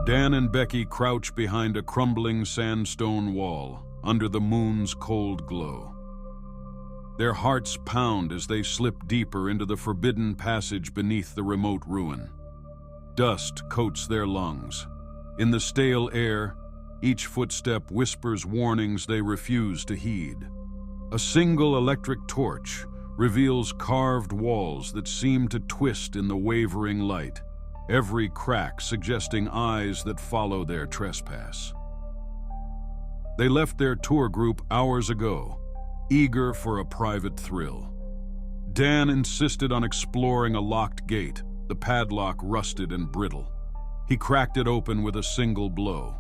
Dan and Becky crouch behind a crumbling sandstone wall under the moon's cold glow. Their hearts pound as they slip deeper into the forbidden passage beneath the remote ruin. Dust coats their lungs. In the stale air, each footstep whispers warnings they refuse to heed. A single electric torch reveals carved walls that seem to twist in the wavering light, every crack suggesting eyes that follow their trespass. They left their tour group hours ago, eager for a private thrill. Dan insisted on exploring a locked gate, the padlock rusted and brittle. He cracked it open with a single blow.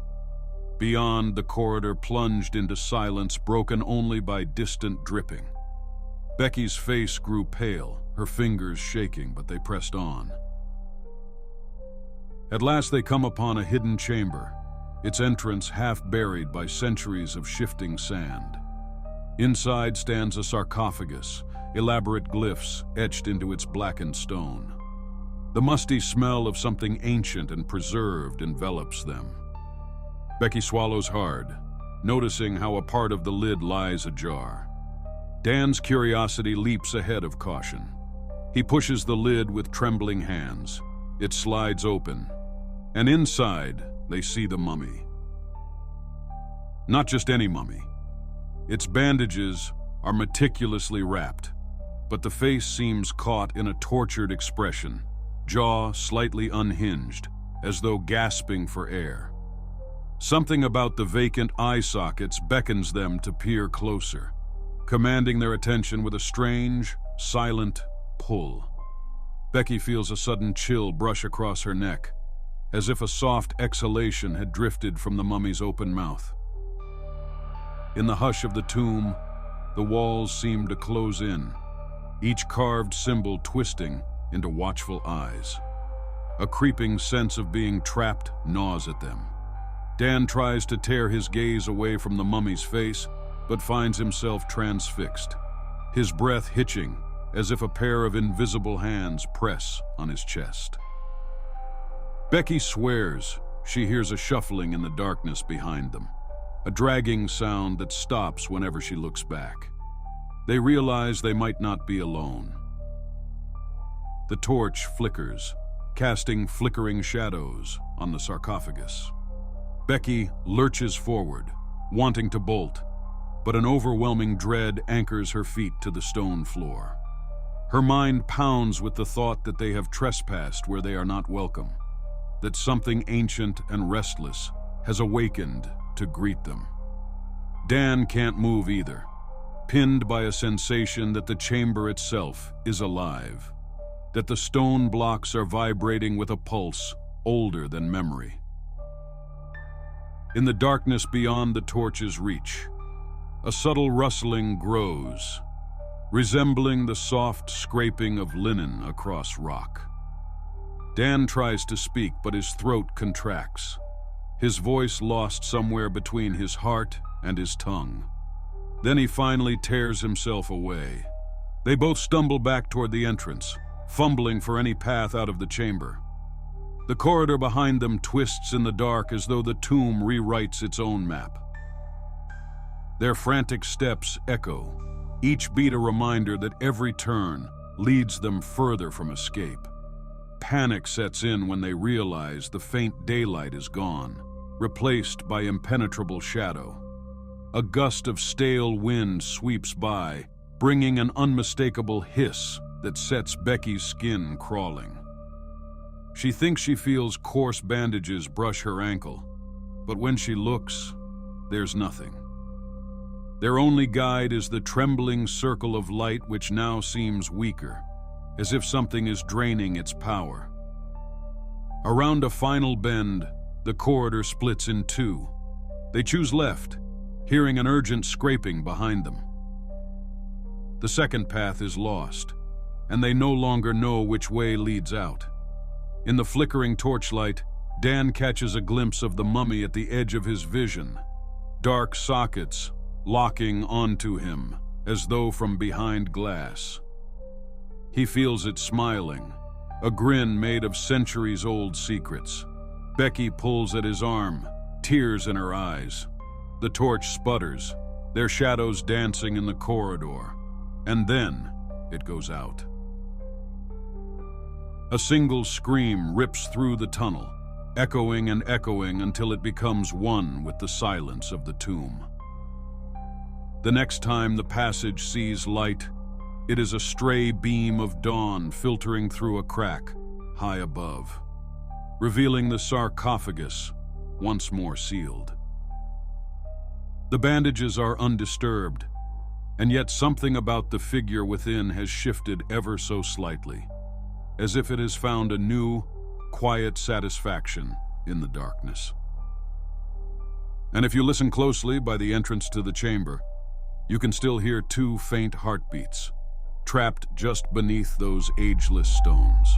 Beyond, the corridor plunged into silence broken only by distant dripping. Becky's face grew pale, her fingers shaking, but they pressed on. At last they come upon a hidden chamber, its entrance half buried by centuries of shifting sand. Inside stands a sarcophagus, elaborate glyphs etched into its blackened stone. The musty smell of something ancient and preserved envelops them. Becky swallows hard, noticing how a part of the lid lies ajar. Dan's curiosity leaps ahead of caution. He pushes the lid with trembling hands. It slides open, and inside they see the mummy. Not just any mummy. Its bandages are meticulously wrapped, but the face seems caught in a tortured expression, jaw slightly unhinged, as though gasping for air. Something about the vacant eye sockets beckons them to peer closer, commanding their attention with a strange, silent pull. Becky feels a sudden chill brush across her neck, as if a soft exhalation had drifted from the mummy's open mouth. In the hush of the tomb, the walls seem to close in, each carved symbol twisting into watchful eyes. A creeping sense of being trapped gnaws at them. Dan tries to tear his gaze away from the mummy's face, but finds himself transfixed, his breath hitching as if a pair of invisible hands press on his chest. Becky swears she hears a shuffling in the darkness behind them, a dragging sound that stops whenever she looks back. They realize they might not be alone. The torch flickers, casting flickering shadows on the sarcophagus. Becky lurches forward, wanting to bolt, but an overwhelming dread anchors her feet to the stone floor. Her mind pounds with the thought that they have trespassed where they are not welcome, that something ancient and restless has awakened to greet them. Dan can't move either, pinned by a sensation that the chamber itself is alive, that the stone blocks are vibrating with a pulse older than memory. In the darkness beyond the torch's reach, a subtle rustling grows, resembling the soft scraping of linen across rock. Dan tries to speak, but his throat contracts, his voice lost somewhere between his heart and his tongue. Then he finally tears himself away. They both stumble back toward the entrance, fumbling for any path out of the chamber. The corridor behind them twists in the dark as though the tomb rewrites its own map. Their frantic steps echo, each beat a reminder that every turn leads them further from escape. Panic sets in when they realize the faint daylight is gone, replaced by impenetrable shadow. A gust of stale wind sweeps by, bringing an unmistakable hiss that sets Becky's skin crawling. She thinks she feels coarse bandages brush her ankle, but when she looks, there's nothing. Their only guide is the trembling circle of light which now seems weaker, as if something is draining its power. Around a final bend, the corridor splits in two. They choose left, hearing an urgent scraping behind them. The second path is lost, and they no longer know which way leads out. In the flickering torchlight, Dan catches a glimpse of the mummy at the edge of his vision, dark sockets locking onto him as though from behind glass. He feels it smiling, a grin made of centuries-old secrets. Becky pulls at his arm, tears in her eyes. The torch sputters, their shadows dancing in the corridor, and then it goes out. A single scream rips through the tunnel, echoing and echoing until it becomes one with the silence of the tomb. The next time the passage sees light, it is a stray beam of dawn filtering through a crack high above, revealing the sarcophagus once more sealed. The bandages are undisturbed, and yet something about the figure within has shifted ever so slightly, as if it has found a new, quiet satisfaction in the darkness. And if you listen closely by the entrance to the chamber, you can still hear two faint heartbeats, trapped just beneath those ageless stones.